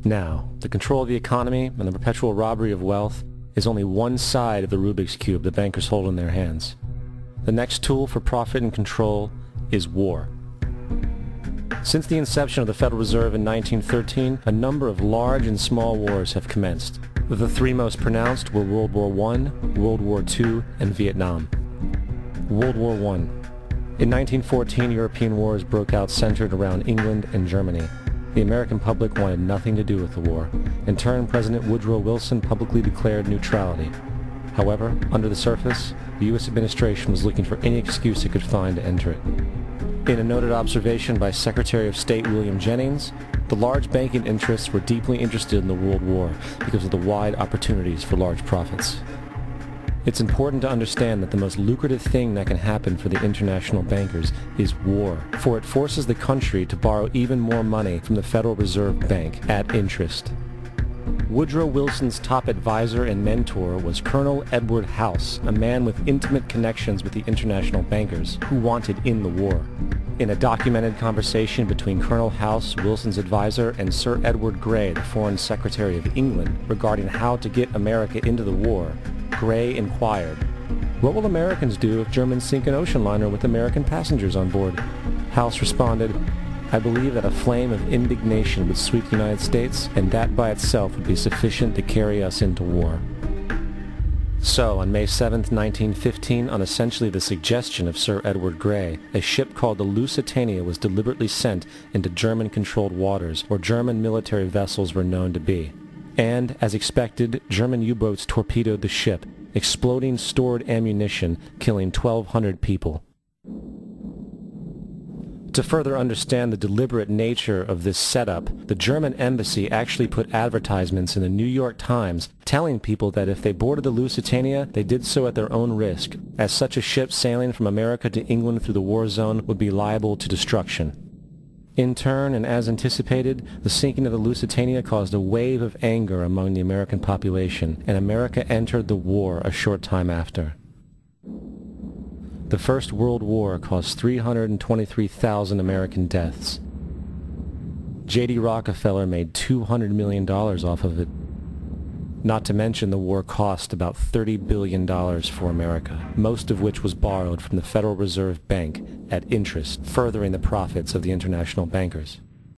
Now, the control of the economy and the perpetual robbery of wealth is only one side of the Rubik's Cube the bankers hold in their hands. The next tool for profit and control is war. Since the inception of the Federal Reserve in 1913, a number of large and small wars have commenced. The three most pronounced were World War I, World War II, and Vietnam. World War I. In 1914, European wars broke out centered around England and Germany. The American public wanted nothing to do with the war. In turn, President Woodrow Wilson publicly declared neutrality. However, under the surface, the U.S. administration was looking for any excuse it could find to enter it. In a noted observation by Secretary of State William Jennings, the large banking interests were deeply interested in the World War because of the wide opportunities for large profits. It's important to understand that the most lucrative thing that can happen for the international bankers is war, for it forces the country to borrow even more money from the Federal Reserve Bank at interest. Woodrow Wilson's top advisor and mentor was Colonel Edward House, a man with intimate connections with the international bankers who wanted in the war. In a documented conversation between Colonel House, Wilson's advisor, and Sir Edward Grey, the Foreign Secretary of England, regarding how to get America into the war, Grey inquired, "What will Americans do if Germans sink an ocean liner with American passengers on board?" House responded, "I believe that a flame of indignation would sweep the United States, and that by itself would be sufficient to carry us into war." So, on May 7, 1915, on essentially the suggestion of Sir Edward Grey, a ship called the Lusitania was deliberately sent into German-controlled waters, where German military vessels were known to be. And, as expected, German U-boats torpedoed the ship, exploding stored ammunition, killing 1,200 people. To further understand the deliberate nature of this setup, the German embassy actually put advertisements in the New York Times telling people that if they boarded the Lusitania, they did so at their own risk, as such a ship sailing from America to England through the war zone would be liable to destruction. In turn, and as anticipated, the sinking of the Lusitania caused a wave of anger among the American population, and America entered the war a short time after. The First World War caused 323,000 American deaths. J.D. Rockefeller made $200 million off of it. Not to mention the war cost about $30 billion for America, most of which was borrowed from the Federal Reserve Bank at interest, furthering the profits of the international bankers.